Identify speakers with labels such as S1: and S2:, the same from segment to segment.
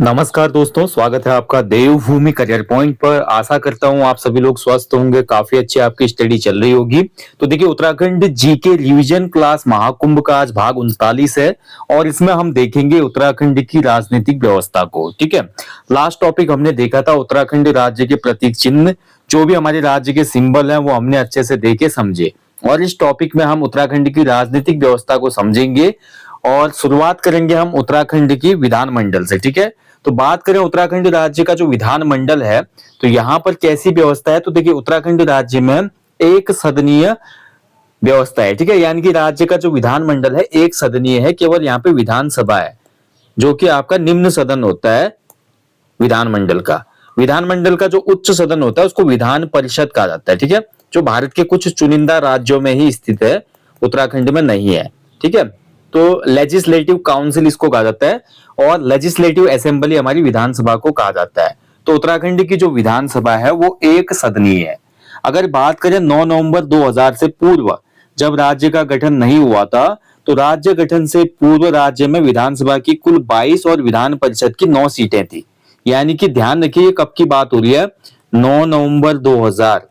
S1: नमस्कार दोस्तों, स्वागत है आपका देवभूमि करियर पॉइंट पर। आशा करता हूँ आप सभी लोग स्वस्थ होंगे, काफी अच्छी आपकी स्टडी चल रही होगी। तो देखिए, Uttarakhand GK revision class Mahakumbh का आज भाग 39 है और इसमें हम देखेंगे उत्तराखंड की राजनीतिक व्यवस्था को। ठीक है, लास्ट टॉपिक हमने देखा था उत्तराखंड राज्य के प्रतीक चिन्ह, जो भी हमारे राज्य के सिंबल हैं वो हमने अच्छे से देखे समझे। और इस टॉपिक में हम उत्तराखंड की राजनीतिक व्यवस्था को समझेंगे और शुरुआत करेंगे हम उत्तराखंड की विधानमंडल से। ठीक है, तो बात करें उत्तराखंड राज्य का जो विधानमंडल है, तो यहाँ पर कैसी व्यवस्था है। तो देखिए, उत्तराखंड राज्य में एक सदनीय व्यवस्था है। ठीक है, यानी कि राज्य का जो विधानमंडल है एक सदनीय है, केवल यहाँ पे विधानसभा है जो कि आपका निम्न सदन होता है। विधानमंडल का जो उच्च सदन होता है उसको विधान परिषद कहा जाता है। ठीक है, जो भारत के कुछ चुनिंदा राज्यों में ही स्थित है, उत्तराखंड में नहीं है। ठीक है, तो लेजिस्लेटिव काउंसिल इसको कहा जाता है और लेजिस्लेटिव असेंबली हमारी विधानसभा को कहा जाता है। तो उत्तराखंड की जो विधानसभा है वो एक सदनीय है। अगर बात करें 9 नवंबर 2000 से पूर्व, जब राज्य का गठन नहीं हुआ था, तो राज्य गठन से पूर्व राज्य में विधानसभा की कुल 22 और विधान परिषद की 9 सीटें थी। यानी कि ध्यान रखिए कब की बात हो रही है, 9 नवंबर 2000।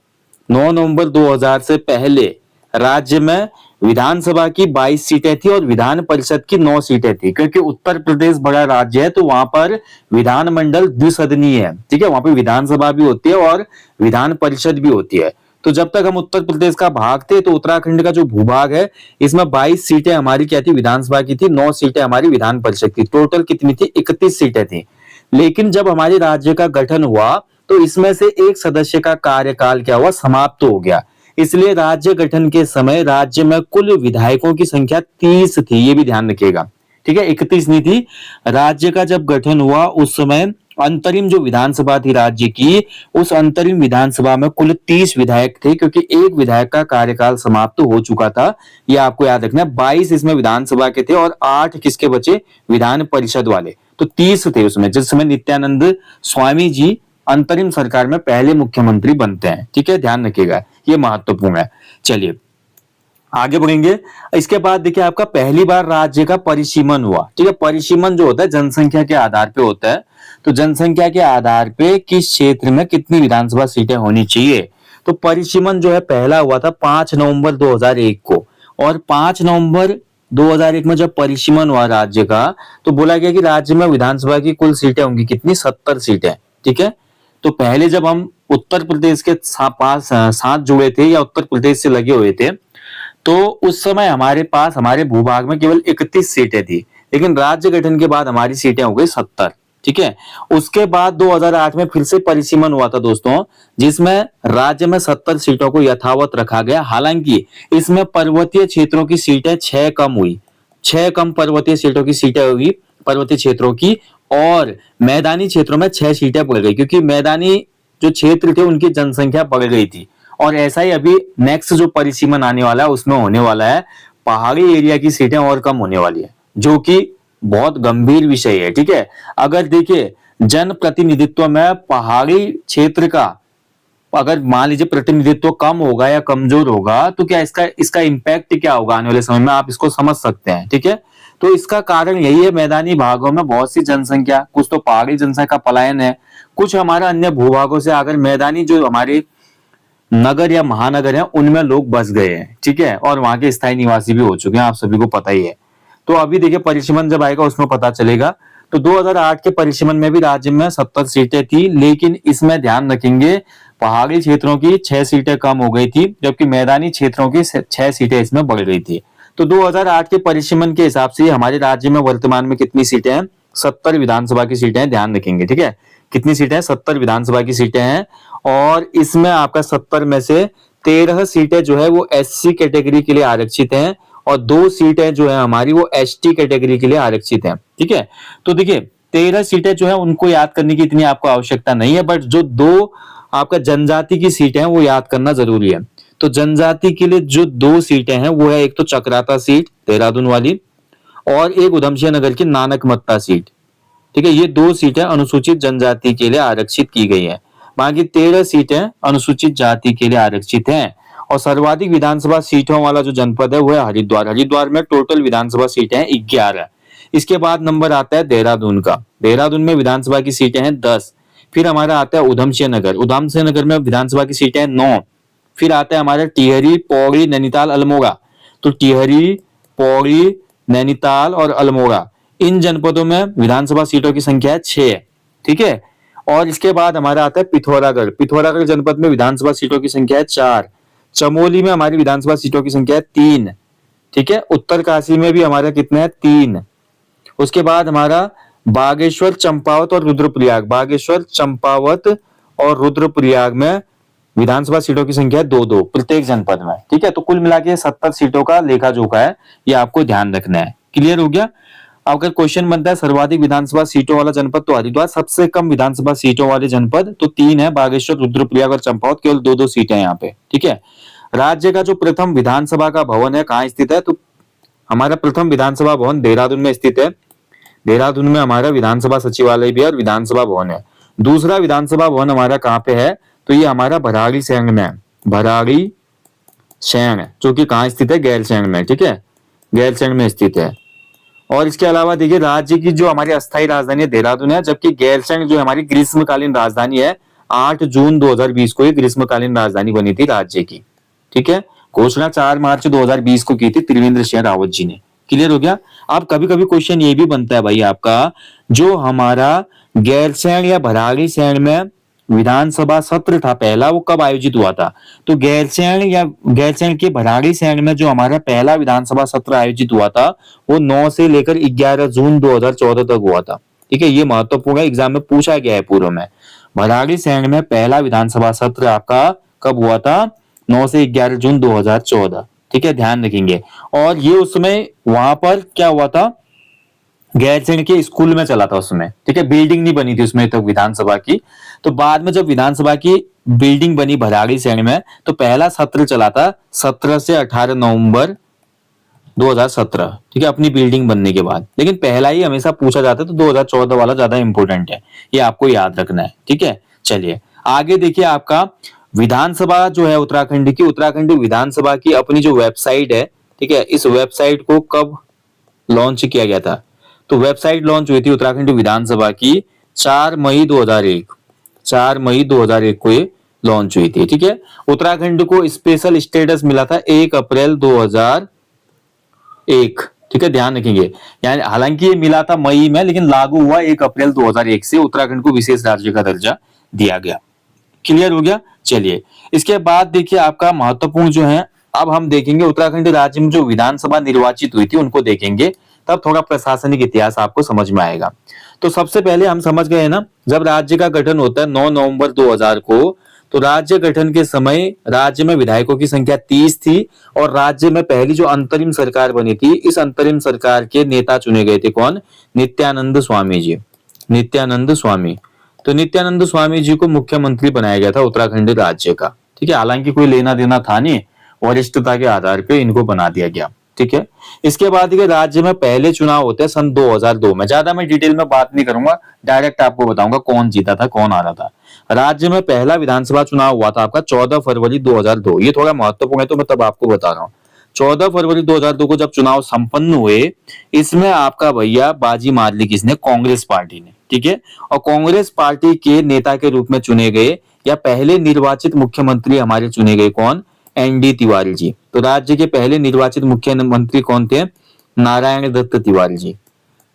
S1: 9 नवंबर 2000 से पहले राज्य में विधानसभा की 22 सीटें थी और विधान परिषद की 9 सीटें थी। क्योंकि उत्तर प्रदेश बड़ा राज्य है तो वहां पर विधानमंडल द्विसदनीय है। ठीक है, वहां पर विधानसभा भी होती है और विधान परिषद भी होती है। तो जब तक हम उत्तर प्रदेश का भाग थे, तो उत्तराखंड का जो भूभाग है इसमें 22 सीटें हमारी क्या थी, विधानसभा की थी, 9 सीटें हमारी विधान परिषद की। टोटल कितनी थी, 31 सीटें थी। लेकिन जब हमारे राज्य का गठन हुआ तो इसमें से एक सदस्य का कार्यकाल क्या हुआ, समाप्त हो गया। इसलिए राज्य गठन के समय राज्य में कुल विधायकों की संख्या 30 थी, ये भी ध्यान रखिएगा। ठीक है, 31 नहीं थी। राज्य का जब गठन हुआ उस समय अंतरिम जो विधानसभा थी राज्य की, उस अंतरिम विधानसभा में कुल 30 विधायक थे, क्योंकि एक विधायक का कार्यकाल समाप्त हो चुका था। ये आपको याद रखना है। 22 इसमें विधानसभा के थे और 8 किसके बचे, विधान परिषद वाले। तो 30 थे उसमें, जिस समय नित्यानंद स्वामी जी अंतरिम सरकार में पहले मुख्यमंत्री बनते हैं। ठीक है, ध्यान रखिएगा, ये महत्वपूर्ण है। चलिए आगे बढ़ेंगे। इसके बाद देखिए, आपका पहली बार राज्य का परिसीमन हुआ। ठीक है, परिसीमन जो होता है जनसंख्या के आधार पे होता है। तो जनसंख्या के आधार पे किस क्षेत्र में कितनी विधानसभा सीटें होनी चाहिए, तो परिसीमन जो है पहला हुआ था 5 नवंबर 2001 को। और 5 नवंबर 2001 में जब परिसीमन हुआ राज्य का, तो बोला गया कि राज्य में विधानसभा की कुल सीटें होंगी कितनी, 70 सीटें। ठीक है, तो पहले जब हम उत्तर प्रदेश के साथ जुड़े थे या उत्तर प्रदेश से लगे हुए थे, तो उस समय हमारे पास हमारे भूभाग में केवल 31 सीटें थी। लेकिन राज्य गठन के बाद हमारी सीटें हो गई 70। ठीक है, उसके बाद 2008 में फिर से परिसीमन हुआ था दोस्तों, जिसमें राज्य में 70 सीटों को यथावत रखा गया। हालांकि इसमें पर्वतीय क्षेत्रों की सीटें 6 कम हुई, 6 कम पर्वतीय सीटों की सीटें हुई पर्वतीय क्षेत्रों की, और मैदानी क्षेत्रों में 6 सीटें बढ़ गई, क्योंकि मैदानी जो क्षेत्र थे उनकी जनसंख्या बढ़ गई थी। और ऐसा ही अभी नेक्स्ट जो परिसीमन आने वाला है उसमें होने वाला है, पहाड़ी एरिया की सीटें और कम होने वाली है, जो कि बहुत गंभीर विषय है। ठीक है, अगर देखिए जन प्रतिनिधित्व में पहाड़ी क्षेत्र का अगर मान लीजिए प्रतिनिधित्व कम होगा या कमजोर होगा, तो क्या इसका इसका इम्पैक्ट क्या होगा आने वाले समय में, आप इसको समझ सकते हैं। ठीक है, तो इसका कारण यही है, मैदानी भागों में बहुत सी जनसंख्या, कुछ तो पहाड़ी जनसंख्या का पलायन है, कुछ हमारा अन्य भूभागों से आकर मैदानी जो हमारे नगर या महानगर हैं उनमें लोग बस गए हैं। ठीक है, और वहां के स्थायी निवासी भी हो चुके हैं, आप सभी को पता ही है। तो अभी देखिए परिसीमन जब आएगा उसमें पता चलेगा। तो 2008 के परिसीमन में भी राज्य में 70 सीटें थी, लेकिन इसमें ध्यान रखेंगे पहाड़ी क्षेत्रों की 6 सीटें कम हो गई थी, जबकि मैदानी क्षेत्रों की 6 सीटें इसमें बढ़ गई थी। तो 2008 के परिसीमन के हिसाब से हमारे राज्य में वर्तमान में कितनी सीटें हैं, 70 विधानसभा की सीटें हैं, ध्यान रखेंगे। ठीक है, कितनी सीटें हैं, 70 विधानसभा की सीटें हैं। और इसमें आपका 70 में से 13 सीटें जो है वो एससी कैटेगरी के लिए आरक्षित हैं और 2 सीटें जो है हमारी वो एसटी कैटेगरी के लिए आरक्षित हैं। ठीक है, तो देखिए 13 सीटें जो है उनको याद करने की इतनी आपको आवश्यकता नहीं है, बट जो 2 आपका जनजाति की सीटें हैं वो याद करना जरूरी है। तो जनजाति के लिए जो 2 सीटें हैं वो है, एक तो चक्राता सीट देहरादून वाली और एक उधमसिंह नगर की नानकमत्ता सीट। ठीक है, ये 2 सीटें अनुसूचित जनजाति के लिए आरक्षित की गई है। बाकी 13 सीटें अनुसूचित जाति के लिए आरक्षित हैं। और सर्वाधिक विधानसभा सीटों वाला जो जनपद है वो है हरिद्वार। हरिद्वार में टोटल विधानसभा सीटें हैं 11। इसके बाद नंबर आता है देहरादून का। देहरादून में विधानसभा की सीटें हैं 10। फिर हमारा आता है उधमसिंह नगर। उधमसिंह नगर में विधानसभा की सीटें हैं 9। फिर आता है हमारा टिहरी, पौड़ी, नैनीताल, अल्मोड़ा। तो टिहरी, पौड़ी, नैनीताल और अल्मोड़ा, इन जनपदों में विधानसभा सीटों की संख्या है 6। ठीक है। और इसके बाद हमारा आता है पिथौरागढ़। पिथौरागढ़ जनपद में विधानसभा सीटों की संख्या है 4। चमोली में हमारी विधानसभा सीटों की संख्या है 3। ठीक है। उत्तरकाशी में भी हमारा कितना है? 3। उसके बाद हमारा बागेश्वर, चंपावत और रुद्रप्रयाग। बागेश्वर, चंपावत और रुद्रप्रयाग में विधानसभा सीटों की संख्या है 2-2 प्रत्येक जनपद में। ठीक है। तो कुल मिला के 70 सीटों का लेखा जोखा है, ये आपको ध्यान रखना है। क्लियर हो गया? अगर क्वेश्चन बनता है सर्वाधिक विधानसभा सीटों वाला जनपद तो हरिद्वार, सबसे कम विधानसभा सीटों वाले जनपद तो 3 है, बागेश्वर, रुद्रप्रयाग और चंपावत, केवल 2-2 सीटें यहाँ पे। ठीक है। राज्य का जो प्रथम विधानसभा का भवन है कहाँ स्थित है? तो हमारा प्रथम विधानसभा भवन देहरादून में स्थित है। देहरादून में हमारा विधानसभा सचिवालय भी है और विधानसभा भवन है। दूसरा विधानसभा भवन हमारा कहाँ पे है? तो ये हमारा भराड़ीसैंण में है। भराड़ीसैंण, जो कि कहाँ स्थित है? गैरसैंण में। ठीक है। गैरसैंण में स्थित है। और इसके अलावा देखिए राज्य की जो हमारी अस्थायी राजधानी है देहरादून है, जबकि गैरसैंण जो हमारी ग्रीष्मकालीन राजधानी है, 8 जून 2020 को ये ग्रीष्मकालीन राजधानी बनी थी राज्य की। ठीक है। घोषणा 4 मार्च 2020 को की थी त्रिवेंद्र सिंह रावत जी ने। क्लियर हो गया? अब कभी कभी क्वेश्चन ये भी बनता है भाई आपका, जो हमारा गैरसैंण या भराड़ीसैंण में विधानसभा सत्र था पहला, वो कब आयोजित हुआ था? तो गैरसैंण के भराड़ीसैंण में जो हमारा पहला विधानसभा सत्र आयोजित हुआ था वो 9 से लेकर 11 जून 2014 तक हुआ था। ठीक है। ये महत्वपूर्ण है, एग्जाम में पूछा गया है पूर्व में। भराड़ीसैंण में पहला विधानसभा सत्र आपका कब हुआ था? 9 से 11 जून 2014। ठीक है, ध्यान रखेंगे। और ये उसमें वहां पर क्या हुआ था? गैरसैंण के स्कूल में चला था उसमें। ठीक है। बिल्डिंग नहीं बनी थी उसमें तक विधानसभा की। तो बाद में जब विधानसभा की बिल्डिंग बनी भराड़ीसैंण में, तो पहला सत्र चला था 17 से 18 नवंबर 2017। ठीक है, अपनी बिल्डिंग बनने के बाद। लेकिन पहला ही हमेशा पूछा जाता है, तो 2014 वाला ज्यादा इंपॉर्टेंट है, ये आपको याद रखना है। ठीक है। चलिए आगे देखिए, आपका विधानसभा जो है उत्तराखंड की, उत्तराखंड विधानसभा की अपनी जो वेबसाइट है, ठीक है, इस वेबसाइट को कब लॉन्च किया गया था? तो वेबसाइट लॉन्च हुई थी उत्तराखंड विधानसभा की 4 मई 2001। 4 मई 2001 को ये लॉन्च हुई थी। ठीक है। उत्तराखंड को स्पेशल स्टेटस मिला था 1 अप्रैल 2001। ठीक है, ध्यान रखेंगे। यानी हालांकि ये मिला था मई में, लेकिन लागू हुआ 1 अप्रैल 2001 से। उत्तराखंड को विशेष राज्य का दर्जा दिया गया। क्लियर हो गया? चलिए इसके बाद देखिए आपका महत्वपूर्ण जो है, अब हम देखेंगे उत्तराखंड राज्य में जो विधानसभा निर्वाचित हुई थी उनको देखेंगे, तब थोड़ा प्रशासनिक इतिहास आपको समझ में आएगा। तो सबसे पहले हम समझ गए ना, जब राज्य का गठन होता है 9 नवंबर 2000 को, तो राज्य गठन के समय राज्य में विधायकों की संख्या 30 थी और राज्य में पहली जो अंतरिम सरकार बनी थी, इस अंतरिम सरकार के नेता चुने गए थे कौन? नित्यानंद स्वामी जी। नित्यानंद स्वामी। तो नित्यानंद स्वामी जी को मुख्यमंत्री बनाया गया था उत्तराखंड राज्य का। ठीक है, हालांकि कोई लेना देना था नहीं, वरिष्ठता के आधार पे इनको बना दिया गया। ठीक है। इसके बाद के राज्य में पहले चुनाव होते हैं सन 2002 में। ज्यादा मैं डिटेल में बात नहीं करूंगा, डायरेक्ट आपको बताऊंगा कौन जीता था, कौन आ रहा था। राज्य में पहला विधानसभा चुनाव हुआ था आपका 14 फरवरी 2002। ये थोड़ा महत्वपूर्ण है, तो मैं तब आपको बता रहा हूँ। 14 फरवरी 2002 को जब चुनाव संपन्न हुए, इसमें आपका भैया बाजी मार ली किसने? कांग्रेस पार्टी ने। ठीक है। और कांग्रेस पार्टी के नेता के रूप में चुने गए, या पहले निर्वाचित मुख्यमंत्री हमारे चुने गए कौन? एनडी तिवारी जी। तो राज्य के पहले निर्वाचित मुख्यमंत्री कौन थे? नारायण दत्त तिवारी जी।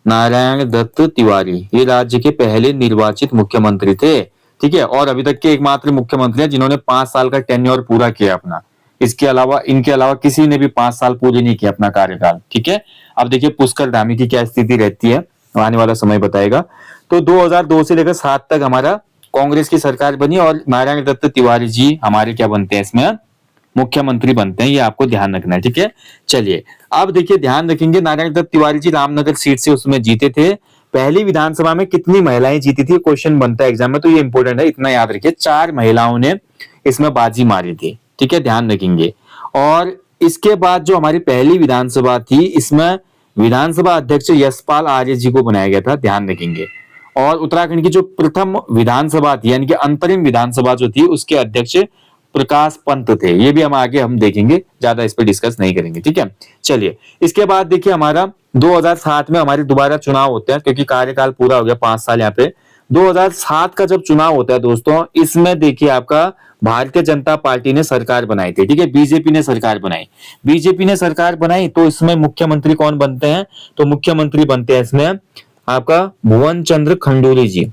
S1: नारायण दत्त तिवारी ये राज्य के पहले निर्वाचित मुख्यमंत्री थे। ठीक है। और अभी तक के एकमात्र मुख्यमंत्री हैं जिन्होंने 5 साल का टेन्योर पूरा किया अपना। इसके अलावा, इनके अलावा किसी ने भी 5 साल पूरे नहीं किया अपना कार्यकाल। ठीक है। अब देखिए पुष्कर धामी की क्या स्थिति रहती है, आने वाला समय बताएगा। तो 2002 से लेकर 7 तक हमारा कांग्रेस की सरकार बनी और नारायण दत्त तिवारी जी हमारे क्या बनते हैं? इसमें मुख्यमंत्री बनते हैं। ये आपको ध्यान रखना है। ठीक है। चलिए अब देखिए, ध्यान रखेंगे, नारायण दत्त तिवारी जी रामनगर सीट से उसमें जीते थे। पहली विधानसभा में कितनी महिलाएं जीती थी? क्वेश्चन बनता है एग्जाम में, तो ये इंपॉर्टेंट है, इतना याद रखिए। 4 महिलाओं ने इसमें बाजी मारी थी। ठीक है, ध्यान रखेंगे। और इसके बाद जो हमारी पहली विधानसभा थी, इसमें विधानसभा अध्यक्ष यशपाल आर्य जी को बनाया गया था, ध्यान रखेंगे। और उत्तराखंड की जो प्रथम विधानसभा थी, यानी कि अंतरिम विधानसभा जो थी, उसके अध्यक्ष प्रकाश पंत थे। ये भी हम आगे हम देखेंगे, ज्यादा इस पर डिस्कस नहीं करेंगे, ठीक है। चलिए, इसके बाद देखिए हमारा 2007 में हमारे दोबारा चुनाव होते हैं, क्योंकि कार्यकाल पूरा हो गया 5 साल यहाँ पे। 2007 का जब चुनाव होता है दोस्तों, इसमें देखिए आपका भारतीय जनता पार्टी ने सरकार बनाई थी, ठीक है, बीजेपी ने सरकार बनाई। बीजेपी ने सरकार बनाई तो इसमें मुख्यमंत्री कौन बनते हैं? तो मुख्यमंत्री बनते हैं इसमें आपका भुवन चंद्र खंडूरी जी,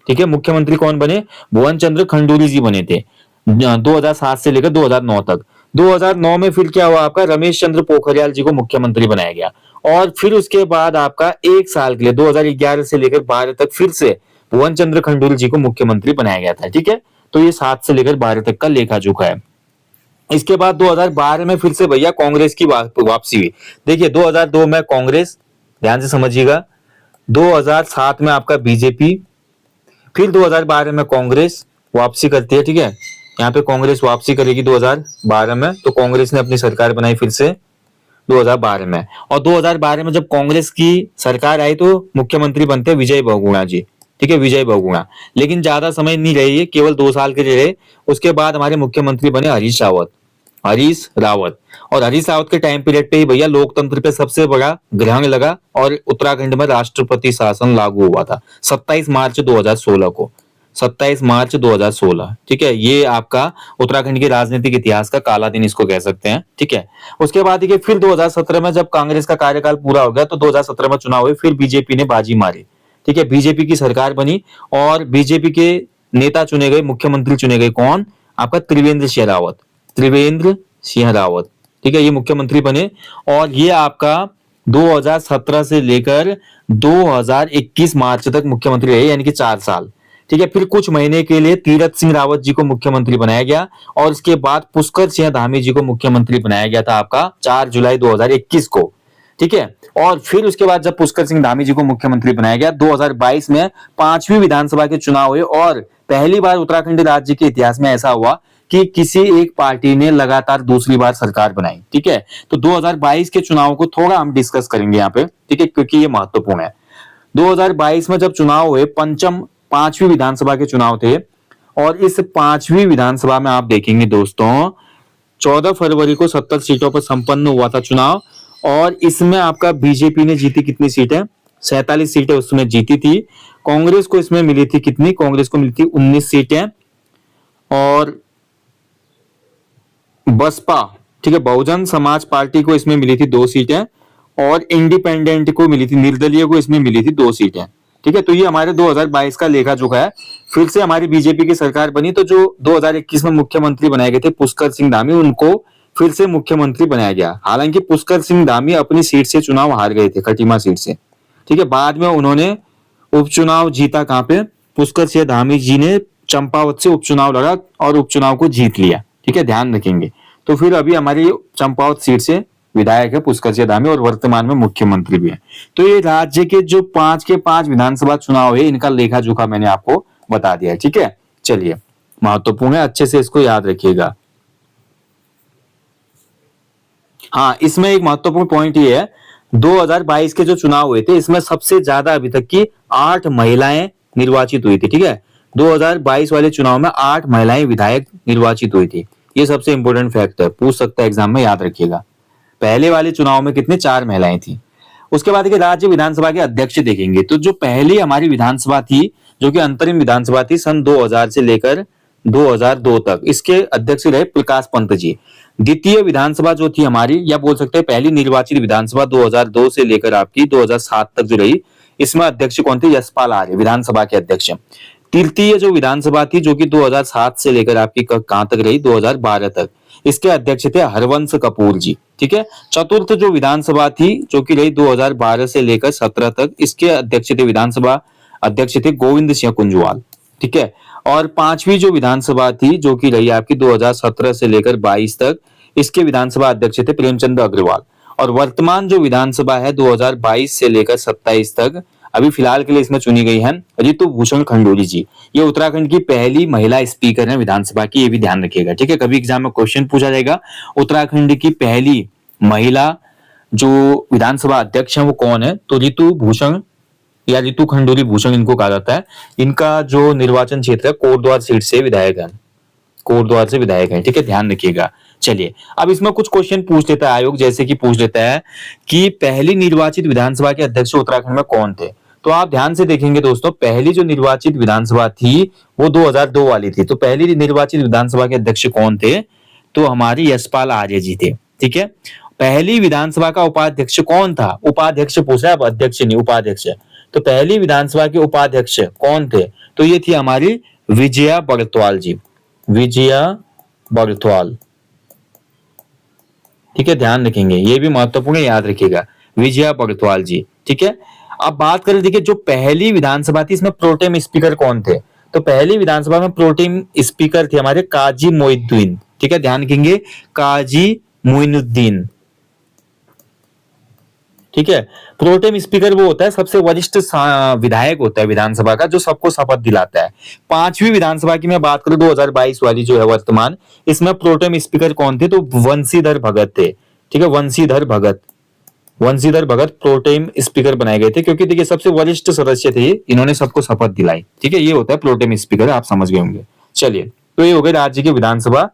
S1: ठीक है। मुख्यमंत्री कौन बने? भुवन चंद्र खंडूरी जी बने थे 2007 से लेकर 2009 तक। 2009 में फिर क्या हुआ आपका? रमेश चंद्र पोखरियाल जी को मुख्यमंत्री बनाया गया। और फिर उसके बाद आपका 1 साल के लिए 2011 से लेकर 12 तक फिर से भुवन चंद्र खंडूरी जी को मुख्यमंत्री बनाया गया था, ठीक है। तो ये 7 से लेकर 12 तक का लेखा जोखा है। इसके बाद 2012 में फिर से भैया कांग्रेस की वापसी हुई। देखिए 2002 में कांग्रेस, ध्यान से समझिएगा, 2007 में आपका बीजेपी, फिर 2012 में कांग्रेस वापसी करती है, ठीक है। यहाँ पे कांग्रेस वापसी करेगी 2012 में, तो कांग्रेस ने अपनी सरकार बनाई फिर से 2012 में। और 2012 में जब कांग्रेस की सरकार आई तो मुख्यमंत्री बनते विजय बहुगुणा जी, ठीक है, विजय बहुगुणा। लेकिन ज्यादा समय नहीं रहे, ये केवल 2 साल के लिए रहे। उसके बाद हमारे मुख्यमंत्री बने हरीश रावत, हरीश रावत। और हरीश रावत के टाइम पीरियड पे ही भैया लोकतंत्र पे सबसे बड़ा ग्रहण लगा और उत्तराखंड में राष्ट्रपति शासन लागू हुआ था 27 मार्च 2016 को, 27 मार्च 2016, ठीक है। ये आपका उत्तराखंड के राजनीतिक इतिहास का काला दिन इसको कह सकते हैं, ठीक है। उसके बाद देखिए फिर 2017 में जब कांग्रेस का कार्यकाल पूरा हो गया तो 2017 में चुनाव हुए, फिर बीजेपी ने बाजी मारी, ठीक है। बीजेपी की सरकार बनी और बीजेपी के नेता चुने गए, मुख्यमंत्री चुने गए, कौन? आपका त्रिवेंद्र सिंह रावत, त्रिवेंद्र सिंह रावत, ठीक है, ये मुख्यमंत्री बने। और ये आपका 2017 से लेकर 2021 मार्च तक मुख्यमंत्री रहे, यानी कि 4 साल, ठीक है। फिर कुछ महीने के लिए तीरथ सिंह रावत जी को मुख्यमंत्री बनाया गया और इसके बाद पुष्कर सिंह धामी जी को मुख्यमंत्री बनाया गया था आपका 4 जुलाई 2021 को, ठीक है। और फिर उसके बाद जब पुष्कर सिंह धामी जी को मुख्यमंत्री बनाया गया 2022 में 5वीं विधानसभा के चुनाव हुए और पहली बार उत्तराखंड राज्य के इतिहास में ऐसा हुआ कि किसी एक पार्टी ने लगातार दूसरी बार सरकार बनाई, ठीक है। तो 2022 के चुनाव को थोड़ा हम डिस्कस करेंगे यहाँ पे, ठीक है, क्योंकि ये महत्वपूर्ण है। 2022 में जब चुनाव हुए, 5वीं विधानसभा के चुनाव थे और इस 5वीं विधानसभा में आप देखेंगे दोस्तों 14 फरवरी को 70 सीटों पर संपन्न हुआ था चुनाव। और इसमें आपका बीजेपी ने जीती कितनी सीटें? 47 सीटें उसमें जीती थी। कांग्रेस को इसमें मिली थी कितनी? कांग्रेस को मिली थी 19 सीटें। और बसपा, ठीक है, बहुजन समाज पार्टी को इसमें मिली थी 2 सीटें और इंडिपेंडेंट को मिली थी, निर्दलीय को इसमें मिली थी 2 सीटें, ठीक है। तो ये हमारे 2022 का लेखा जोखा है। फिर से हमारी बीजेपी की सरकार बनी तो जो 2021 में मुख्यमंत्री बनाए गए थे पुष्कर सिंह धामी, उनको फिर से मुख्यमंत्री बनाया गया। हालांकि पुष्कर सिंह धामी अपनी सीट से चुनाव हार गए थे, खटीमा सीट से, ठीक है। बाद में उन्होंने उपचुनाव जीता, कहां पे? पुष्कर सिंह धामी जी ने चंपावत से उपचुनाव लड़ा और उपचुनाव को जीत लिया, ठीक है, ध्यान रखेंगे। तो फिर अभी हमारी चंपावत सीट से विधायक है पुष्कर सिंह धामी और वर्तमान में मुख्यमंत्री भी है। तो ये राज्य के जो 5 के 5 विधानसभा चुनाव है, इनका लेखा जोखा मैंने आपको बता दिया है, ठीक है। चलिए, महत्वपूर्ण है, अच्छे से इसको याद रखिएगा। हाँ, इसमें एक महत्वपूर्ण पॉइंट ये है, 2022 के जो चुनाव हुए थे इसमें सबसे ज्यादा अभी तक की 8 महिलाएं निर्वाचित हुई थी, ठीक है। 2022 वाले चुनाव में 8 महिलाएं विधायक निर्वाचित हुई थी। ये सबसे इंपॉर्टेंट फैक्ट है, पूछ सकता है एग्जाम में, याद रखिएगा। पहले वाले चुनाव में कितने? 4 महिलाएं थी। उसके बाद राज्य विधानसभा के अध्यक्ष देखेंगे तो जो पहली हमारी विधानसभा थी, जो कि अंतरिम विधानसभा थी सन 2000 से लेकर 2002 तक, इसके अध्यक्ष रहे प्रकाश पंत जी। द्वितीय विधानसभा जो थी हमारी, या बोल सकते हैं पहली निर्वाचित विधानसभा 2002 से लेकर आपकी 2007 तक जो रही, इसमें अध्यक्ष कौन थे? यशपाल आर्य, विधानसभा के अध्यक्ष। तृतीय जो विधानसभा थी जो कि 2007 से लेकर आपकी कहां तक रही? 2012 तक, इसके अध्यक्ष थे हरवंश कपूर जी, ठीक है। चतुर्थ जो विधानसभा थी जो कि रही 2012 से लेकर 17 तक, इसके अध्यक्ष थे, विधानसभा अध्यक्ष थे गोविंद सिंह कुंजवाल, ठीक है। और 5वीं जो विधानसभा थी जो कि रही आपकी 2017 से लेकर 22 तक, इसके विधानसभा अध्यक्ष थे प्रेमचंद अग्रवाल। और वर्तमान जो विधानसभा है 2022 से लेकर 27 तक, अभी फिलहाल के लिए इसमें चुनी गई है ऋतु भूषण खंडूरी जी। ये उत्तराखंड की पहली महिला स्पीकर है विधानसभा की, ये भी ध्यान रखिएगा, ठीक है। कभी एग्जाम में क्वेश्चन पूछा जाएगा, उत्तराखंड की पहली महिला जो विधानसभा अध्यक्ष है वो कौन है? तो ऋतु भूषण या ऋतु खंडूरी भूषण इनको कहा जाता है। इनका जो निर्वाचन क्षेत्र है कोटद्वार सीट से विधायक है, कोट द्वार से विधायक हैं, ठीक है, ध्यान रखिएगा। चलिए अब इसमें कुछ क्वेश्चन पूछ लेता है आयोग, जैसे कि पूछ लेता है कि पहली निर्वाचित विधानसभा के अध्यक्ष उत्तराखंड में कौन थे। तो आप ध्यान से देखेंगे दोस्तों, पहली जो निर्वाचित विधानसभा थी वो 2002 वाली थी। तो पहली निर्वाचित विधानसभा के अध्यक्ष कौन थे, तो हमारी यशपाल आर्य जी थे, ठीक है। पहली विधानसभा का उपाध्यक्ष कौन था, उपाध्यक्ष पूछ रहा है, अब अध्यक्ष नहीं, उपाध्यक्ष। तो पहली विधानसभा के उपाध्यक्ष कौन थे, तो ये थी हमारी विजया बड़त्वाल जी, विजया बड़त्वाल, ठीक है, ध्यान रखेंगे, ये भी महत्वपूर्ण है, याद रखिएगा, विजया बड़त्वाल जी, ठीक है। अब बात करें, देखिए जो पहली विधानसभा थी इसमें प्रोटेम स्पीकर कौन थे, तो पहली विधानसभा में प्रोटेम स्पीकर थे हमारे काजी मोइनुद्दीन, ठीक है, ध्यान रखेंगे, काजी मोइनुद्दीन, ठीक है। प्रोटेम स्पीकर वो होता है सबसे वरिष्ठ विधायक होता है विधानसभा का, जो सबको शपथ दिलाता है। पांचवी विधानसभा की मैं बात करूं 2022 वाली जो है वर्तमान, इसमें प्रोटेम स्पीकर कौन थे, तो वंशीधर भगत थे, ठीक है, वंशीधर भगत, वंशीधर भगत प्रोटेम स्पीकर बनाए गए थे, क्योंकि देखिए सबसे वरिष्ठ सदस्य थे, इन्होंने सबको शपथ दिलाई, ठीक है, ये होता है प्रोटेम स्पीकर, आप समझ गए होंगे। चलिए, तो ये हो गए राज्य के विधानसभा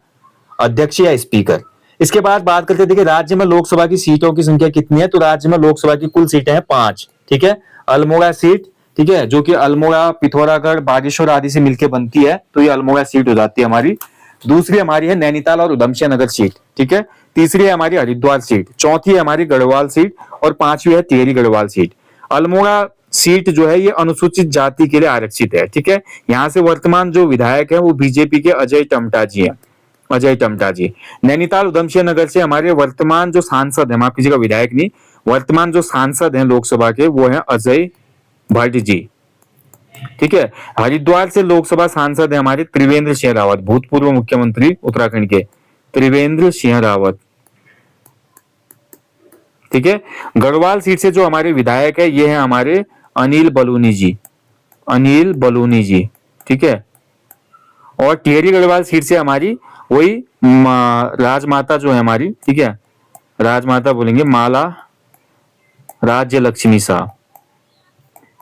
S1: अध्यक्ष या स्पीकर। इसके बाद बात करते हैं, देखिए राज्य में लोकसभा की सीटों की संख्या कितनी है, तो राज्य में लोकसभा की कुल सीटें हैं 5, ठीक है। अल्मोड़ा सीट, ठीक है, जो कि अल्मोड़ा, पिथौरागढ़, बागेश्वर आदि से मिलकर बनती है, तो ये अल्मोड़ा सीट हो जाती है हमारी। दूसरी हमारी है नैनीताल और उधमसिंह नगर सीट, ठीक है। तीसरी है हमारी हरिद्वार सीट, चौथी है हमारी गढ़वाल सीट, और पांचवी है टिहरी गढ़वाल सीट। अल्मोड़ा सीट जो है ये अनुसूचित जाति के लिए आरक्षित है, ठीक है। यहाँ से वर्तमान जो विधायक है वो बीजेपी के अजय टमटा जी हैं, अजय टमटा जी। नैनीताल उधमसिंह नगर से हमारे वर्तमान जो सांसद है, माफ कीजिएगा विधायक नहीं, वर्तमान जो सांसद हैं लोकसभा के वो हैं अजय भट्ट जी, ठीक है। हरिद्वार से लोकसभा सांसद है हमारे त्रिवेंद्र सिंह रावत, भूतपूर्व मुख्यमंत्री उत्तराखंड के त्रिवेंद्र सिंह रावत, ठीक है। गढ़वाल सीट से जो हमारे विधायक है ये है हमारे अनिल बलूनी जी, अनिल बलूनी जी, ठीक है। और टिहरी गढ़वाल सीट से हमारी वही राजमाता जो है हमारी, ठीक है, राजमाता बोलेंगे माला राज्य लक्ष्मी शाह,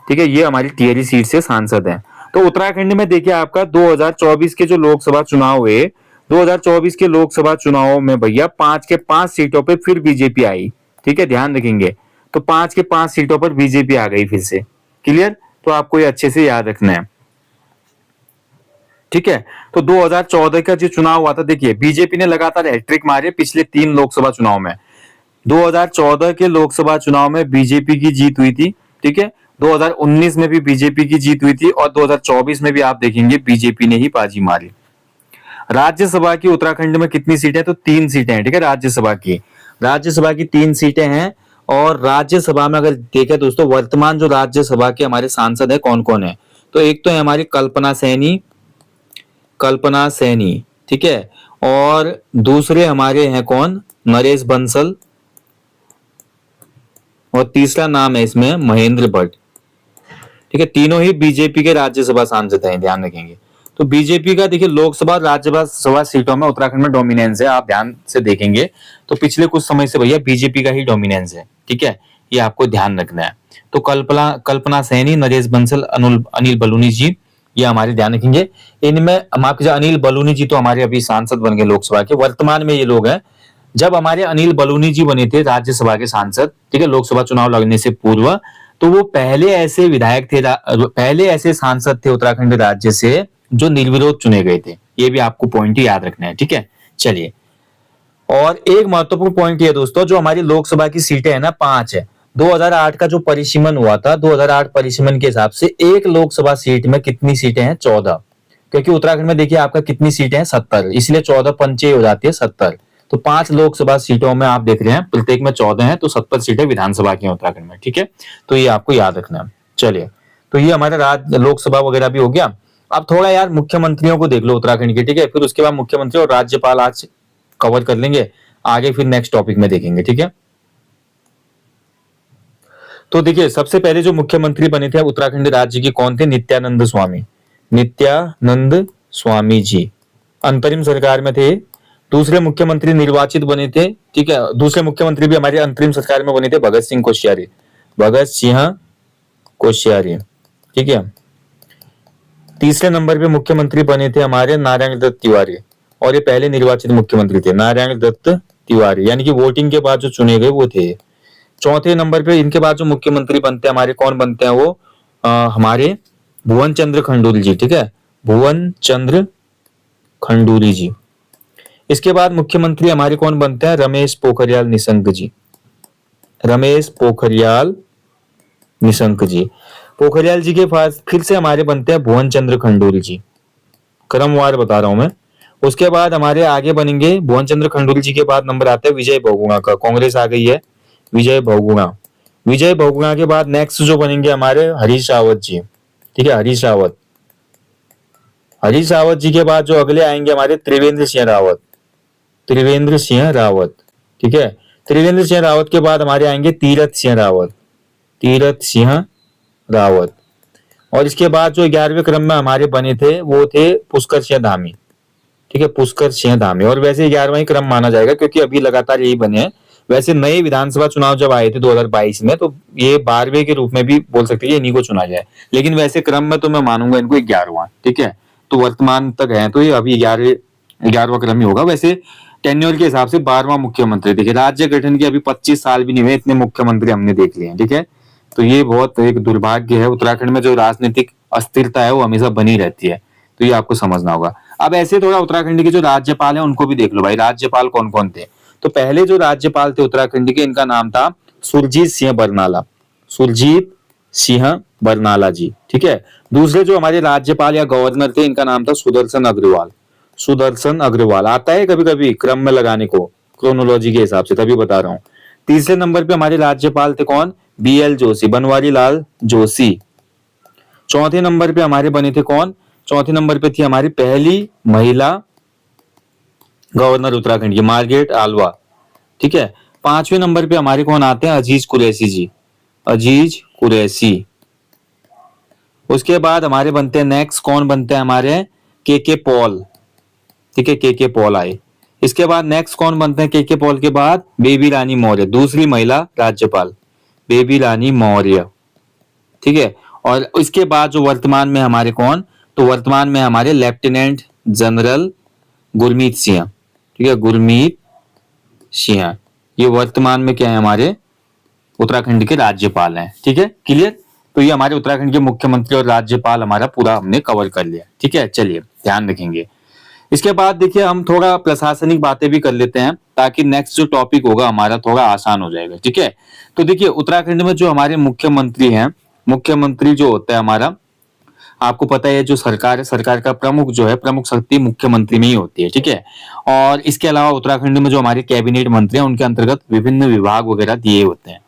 S1: ठीक है, ये हमारी टिहरी सीट से सांसद हैं। तो उत्तराखंड में देखिए आपका 2024 के जो लोकसभा चुनाव हुए, 2024 के लोकसभा चुनाव में भैया 5 के 5 सीटों पे फिर बीजेपी आई, ठीक है, ध्यान रखेंगे। तो 5 के 5 सीटों पर बीजेपी आ गई फिर से, क्लियर, तो आपको ये अच्छे से याद रखना है, ठीक है। तो 2014 का जो चुनाव हुआ था, देखिए बीजेपी ने लगातार हैट्रिक मारे पिछले 3 लोकसभा चुनाव में। 2014 के लोकसभा चुनाव में बीजेपी की जीत हुई थी, ठीक है। 2019 में भी बीजेपी की जीत हुई थी, और 2024 में भी आप देखेंगे बीजेपी ने ही बाजी मारी। राज्यसभा की उत्तराखंड में कितनी सीटें, तो 3 सीटें हैं, ठीक है, राज्यसभा की, राज्यसभा की 3 सीटें हैं। और राज्यसभा में अगर देखें दोस्तों, वर्तमान जो राज्यसभा के हमारे सांसद है कौन कौन है, तो एक तो है हमारी कल्पना सैनी, कल्पना सैनी, ठीक है। और दूसरे हमारे हैं कौन, नरेश बंसल, और तीसरा नाम है इसमें महेंद्र भट्ट, ठीक है। तीनों ही बीजेपी के राज्यसभा सांसद हैं, ध्यान रखेंगे। तो बीजेपी का देखिए लोकसभा और राज्यसभा सीटों में उत्तराखंड में डोमिनेंस है, आप ध्यान से देखेंगे तो पिछले कुछ समय से भैया बीजेपी का ही डोमिनेंस है, ठीक है, ये आपको ध्यान रखना है। तो कल्पना सैनी, नरेश बंसल, अनिल बलूनी जी, ये हमारे ध्यान रखेंगे। इनमें माफ कीजिए, अनिल बलूनी जी तो हमारे अभी सांसद बन गए लोकसभा के, वर्तमान में ये लोग हैं। जब हमारे अनिल बलूनी जी बने थे राज्यसभा के सांसद, ठीक है, लोकसभा चुनाव लगने से पूर्व, तो वो पहले ऐसे विधायक थे, पहले ऐसे सांसद थे उत्तराखंड राज्य से जो निर्विरोध चुने गए थे, ये भी आपको पॉइंट याद रखना है, ठीक है। चलिए, और एक महत्वपूर्ण पॉइंट ये दोस्तों, जो हमारी लोकसभा की सीटें है ना 5 है, 2008 का जो परिसीमन हुआ था, 2008 परिसीमन के हिसाब से एक लोकसभा सीट में कितनी सीटें हैं, 14, क्योंकि उत्तराखंड में देखिए आपका कितनी सीटें हैं, 70, इसलिए 14 पंचे हो जाती है 70। तो 5 लोकसभा सीटों में आप देख रहे हैं प्रत्येक में 14 है, तो 70 सीटें विधानसभा की उत्तराखंड में, ठीक है, तो ये आपको याद रखना है। चलिए, तो ये हमारा राज्य लोकसभा वगैरह भी हो गया। अब थोड़ा यार मुख्यमंत्रियों को देख लो उत्तराखंड के, ठीक है, फिर उसके बाद मुख्यमंत्री और राज्यपाल आज कवर कर लेंगे, आगे फिर नेक्स्ट टॉपिक में देखेंगे, ठीक है। तो देखिए सबसे पहले जो मुख्यमंत्री बने थे उत्तराखंड राज्य के कौन थे, नित्यानंद स्वामी, नित्यानंद स्वामी जी अंतरिम सरकार में थे। दूसरे मुख्यमंत्री निर्वाचित बने थे, ठीक है, दूसरे मुख्यमंत्री भी हमारे अंतरिम सरकार में बने थे, भगत सिंह कोश्यारी, भगत सिंह कोश्यारी, ठीक है। तीसरे नंबर पे मुख्यमंत्री बने थे हमारे नारायण दत्त तिवारी, और ये पहले निर्वाचित मुख्यमंत्री थे, नारायण दत्त तिवारी, यानी कि वोटिंग के बाद जो चुने गए वो थे। चौथे नंबर पे इनके बाद जो मुख्यमंत्री बनते हैं हमारे, कौन बनते हैं वो, हमारे भुवन चंद्र खंडूरी जी, ठीक है, भुवन चंद्र खंडूरी जी। इसके बाद मुख्यमंत्री हमारे कौन बनते हैं, रमेश पोखरियाल निशंक जी, रमेश पोखरियाल निशंक जी। पोखरियाल जी के पास फिर से हमारे बनते हैं भुवन चंद्र खंडूरी जी, क्रमवार बता रहा हूं मैं। उसके बाद हमारे आगे बनेंगे भुवन चंद्र खंडूरी जी के बाद नंबर आता है विजय बहुगुणा का, कांग्रेस आ गई है, विजय बहुगुणा। विजय बहुगुणा के बाद नेक्स्ट जो बनेंगे हमारे हरीश रावत जी, ठीक है, हरीश रावत। हरीश रावत जी के बाद जो अगले आएंगे हमारे त्रिवेंद्र सिंह रावत, त्रिवेंद्र सिंह रावत, ठीक है। त्रिवेंद्र सिंह रावत के बाद हमारे आएंगे तीरथ सिंह रावत, तीरथ सिंह रावत। और इसके बाद जो 11वें क्रम में हमारे बने थे वो थे पुष्कर सिंह धामी, ठीक है, पुष्कर सिंह धामी। और वैसे 11वां ही क्रम माना जाएगा क्योंकि अभी लगातार यही बने हैं। वैसे नए विधानसभा चुनाव जब आए थे 2022 में, तो ये 12वें के रूप में भी बोल सकते हैं इन्हीं को चुना जाए, लेकिन वैसे क्रम में तो मैं मानूंगा इनको 11वां, ठीक है। तो वर्तमान तक है तो ये अभी 11वां क्रम ही होगा। वैसे टेन्योर के हिसाब से 12वां मुख्यमंत्री। देखिए राज्य गठन के अभी 25 साल भी नहीं हुए, इतने मुख्यमंत्री हमने देख लिए हैं, ठीक है। तो ये बहुत एक दुर्भाग्य है, उत्तराखंड में जो राजनीतिक अस्थिरता है वो हमेशा बनी रहती है, तो ये आपको समझना होगा। अब ऐसे थोड़ा उत्तराखंड के जो राज्यपाल है उनको भी देख लो भाई, राज्यपाल कौन कौन थे। तो पहले जो राज्यपाल थे उत्तराखंड के, इनका नाम था सुरजीत सिंह बरनाला, सुरजीत सिंह बरनाला जी, ठीक है। दूसरे जो हमारे राज्यपाल या गवर्नर थे इनका नाम था सुदर्शन अग्रवाल, सुदर्शन अग्रवाल। आता है कभी कभी क्रम में लगाने को क्रोनोलॉजी के हिसाब से, तभी बता रहा हूं। तीसरे नंबर पे हमारे राज्यपाल थे कौन, BL जोशी, बनवारी लाल जोशी। चौथे नंबर पे हमारे बने थे कौन, चौथे नंबर पे थी हमारी पहली महिला गवर्नर उत्तराखंड की, मार्गरेट आलवा, ठीक है। पांचवें नंबर पे हमारे कौन आते हैं, अजीज कुरैशी जी, अजीज कुरैशी। उसके बाद हमारे बनते हैं नेक्स्ट, कौन बनते हैं हमारे, के पॉल, ठीक है, के पॉल आए। इसके बाद नेक्स्ट कौन बनते हैं के पॉल के बाद, बेबी रानी मौर्य, दूसरी महिला राज्यपाल, बेबी रानी मौर्य, ठीक है। और इसके बाद जो वर्तमान में हमारे कौन, तो वर्तमान में हमारे लेफ्टिनेंट जनरल गुरमीत सिंह, ठीक है, गुरमीत सिंह। ये वर्तमान में क्या है, हमारे उत्तराखंड के राज्यपाल हैं, ठीक है, क्लियर। तो ये हमारे उत्तराखंड के मुख्यमंत्री और राज्यपाल हमारा पूरा हमने कवर कर लिया, ठीक है। चलिए ध्यान रखेंगे। इसके बाद देखिए हम थोड़ा प्रशासनिक बातें भी कर लेते हैं ताकि नेक्स्ट जो टॉपिक होगा हमारा थोड़ा आसान हो जाएगा, ठीक है। तो देखिए उत्तराखंड में जो हमारे मुख्यमंत्री हैं, मुख्यमंत्री जो होता है हमारा, आपको पता है जो सरकार है, सरकार का प्रमुख जो है, प्रमुख शक्ति मुख्यमंत्री में ही होती है, ठीक है। और इसके अलावा उत्तराखंड में जो हमारे कैबिनेट मंत्री हैं उनके अंतर्गत विभिन्न विभाग वगैरह दिए होते हैं,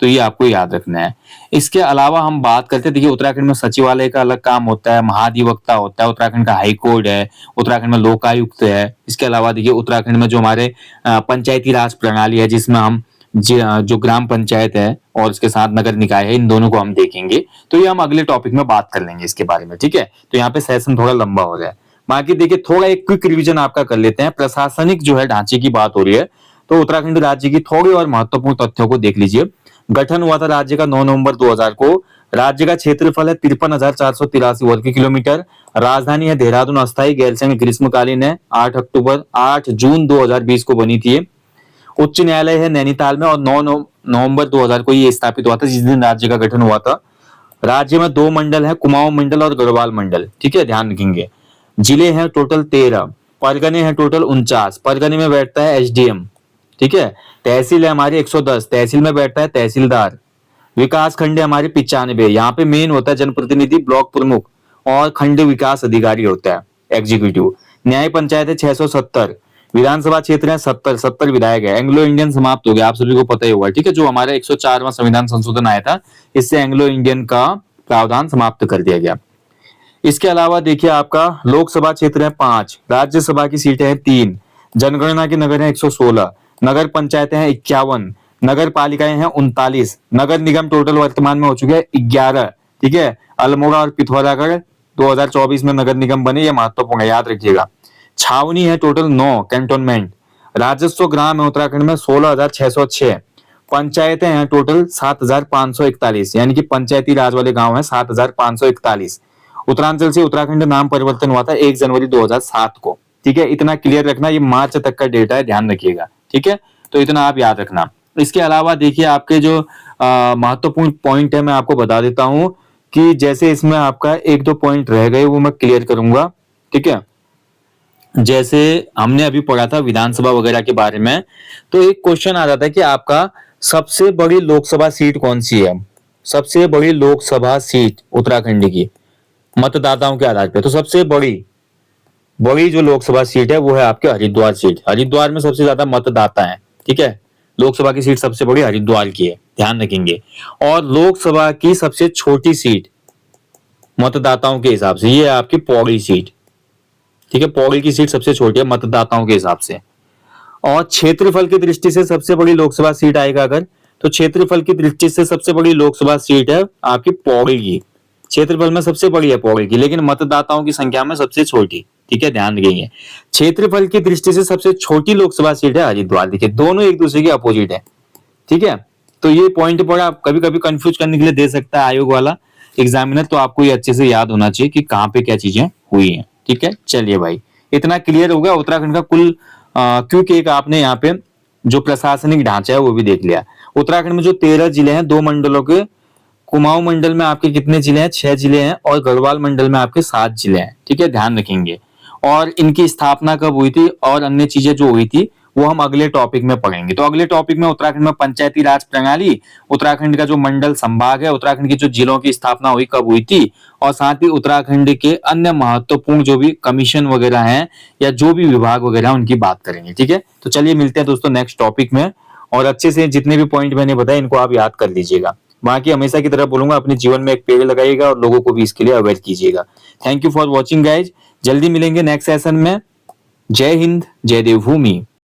S1: तो ये आपको याद रखना है। इसके अलावा हम बात करते हैं, देखिए उत्तराखंड में सचिवालय का अलग काम होता है, महाधिवक्ता होता है, उत्तराखंड का हाई कोर्ट है, उत्तराखंड में लोकायुक्त है। इसके अलावा देखिए उत्तराखंड में जो हमारे पंचायती राज प्रणाली है, जिसमें हम जो ग्राम पंचायत है और उसके साथ नगर निकाय है, इन दोनों को हम देखेंगे। तो ये हम अगले टॉपिक में बात कर लेंगे इसके बारे में, ठीक है। तो यहाँ पे सेशन थोड़ा लंबा हो रहा है। बाकी देखिए थोड़ा एक क्विक रिवीजन आपका कर लेते हैं। प्रशासनिक जो है ढांचे की बात हो रही है, तो उत्तराखंड राज्य की थोड़ी और महत्वपूर्ण तथ्यों को देख लीजिए। गठन हुआ था राज्य का 9 नवंबर 2000 को। राज्य का क्षेत्रफल है 53,483 वर्ग किलोमीटर। राजधानी है देहरादून, अस्थायी गैरसैंण ग्रीष्मकालीन है। 8 जून 2020 को बनी थी। उच्च न्यायालय है नैनीताल में और 9 नवंबर 2000 को ये स्थापित हुआ था, जिस दिन राज्य का गठन हुआ था। राज्य में 2 मंडल है, कुमाऊं मंडल और गढ़वाल मंडल, ठीक है, ध्यान रखेंगे। जिले हैं टोटल 13, परगने हैं टोटल 49। परगने में बैठता है SDM, ठीक है। तहसील है हमारी 110, तहसील में बैठता है तहसीलदार। विकास खंड है हमारे 95, यहाँ पे मेन होता है जनप्रतिनिधि, ब्लॉक प्रमुख और खंड विकास अधिकारी होता है, एग्जीक्यूटिव। न्याय पंचायत है 670। विधानसभा क्षेत्र है 70 विधायक है। एंग्लो इंडियन समाप्त हो गया, आप सभी को पता ही होगा, ठीक है। जो हमारा 104वां संविधान संशोधन आया था, इससे एंग्लो इंडियन का प्रावधान समाप्त कर दिया गया। इसके अलावा देखिए आपका लोकसभा क्षेत्र है 5, राज्यसभा की सीटें हैं 3, जनगणना के नगर है 116, नगर पंचायतें हैं 51, नगर पालिकाएं हैं 39, नगर निगम टोटल वर्तमान में हो चुके हैं 11, ठीक है। अल्मोड़ा और पिथौरागढ़ 2024 में नगर निगम बने, ये महत्वपूर्ण है, याद रखिएगा। छावनी है टोटल 9 कैंटोनमेंट। राजस्व ग्राम है उत्तराखंड में 16,606। पंचायतें हैं टोटल 7,541, यानी कि पंचायती राज वाले गांव हैं 7,541। उत्तरांचल से उत्तराखंड नाम परिवर्तन हुआ था 1 जनवरी 2007 को, ठीक है, इतना क्लियर रखना, ये मार्च तक का डेटा है, ध्यान रखिएगा। ठीक है, तो इतना आप याद रखना। इसके अलावा देखिए आपके जो महत्वपूर्ण पॉइंट है मैं आपको बता देता हूं कि जैसे इसमें आपका एक दो पॉइंट रह गए वो मैं क्लियर करूंगा। ठीक है, जैसे हमने अभी पढ़ा था विधानसभा वगैरह के बारे में, तो एक क्वेश्चन आ जाता है कि आपका सबसे बड़ी लोकसभा सीट कौन सी है। सबसे बड़ी लोकसभा सीट उत्तराखंड की मतदाताओं के आधार पर, तो सबसे बड़ी बड़ी जो लोकसभा सीट है वो है आपके हरिद्वार सीट। हरिद्वार में सबसे ज्यादा मतदाता है। ठीक है, लोकसभा की सीट सबसे बड़ी हरिद्वार की है, ध्यान रखेंगे। और लोकसभा की सबसे छोटी सीट मतदाताओं के हिसाब से ये है आपकी पौड़ी सीट। ठीक है, पौड़ी की सीट सबसे छोटी है मतदाताओं के हिसाब से। और क्षेत्रफल की दृष्टि से सबसे बड़ी लोकसभा सीट आएगा अगर, तो क्षेत्रफल की दृष्टि से सबसे बड़ी लोकसभा सीट है आपकी पौड़ी की। क्षेत्रफल में सबसे बड़ी है पौड़ी की, लेकिन मतदाताओं की संख्या में सबसे छोटी। ठीक है, ध्यान रखिए। क्षेत्रफल की दृष्टि से सबसे छोटी लोकसभा सीट है हरिद्वार। देखिए दोनों एक दूसरे के अपोजिट है। ठीक है, तो ये पॉइंट बड़ा कभी कभी कंफ्यूज करने के लिए दे सकता है आयोग वाला एग्जामिनर, तो आपको ये अच्छे से याद होना चाहिए कि कहाँ पे क्या चीजें हुई हैं। ठीक है, चलिए भाई इतना क्लियर हो गया उत्तराखंड का कुल क्योंकि एक आपने यहाँ पे जो प्रशासनिक ढांचा है वो भी देख लिया। उत्तराखंड में जो 13 जिले हैं, 2 मंडलों के, कुमाऊं मंडल में आपके कितने जिले हैं, 6 जिले हैं, और गढ़वाल मंडल में आपके 7 जिले हैं। ठीक है, ध्यान रखेंगे। और इनकी स्थापना कब हुई थी और अन्य चीजें जो हुई थी वो हम अगले टॉपिक में पढ़ेंगे। तो अगले टॉपिक में उत्तराखंड में पंचायती राज प्रणाली, उत्तराखंड का जो मंडल संभाग है, उत्तराखंड की जो जिलों की स्थापना हुई कब हुई थी, और साथ ही उत्तराखंड के अन्य महत्वपूर्ण जो भी कमीशन वगैरह हैं या जो भी विभाग वगैरह उनकी बात करेंगे। ठीक है, तो चलिए मिलते हैं दोस्तों नेक्स्ट टॉपिक में। और अच्छे से जितने भी पॉइंट मैंने बताए इनको आप याद कर लीजिएगा। बाकी हमेशा की तरह बोलूंगा अपने जीवन में एक पेड़ लगाइएगा और लोगों को भी इसके लिए अवेयर कीजिएगा। Thank you for watching guys, जल्दी मिलेंगे नेक्स्ट सेशन में। जय हिंद, जय देवभूमि।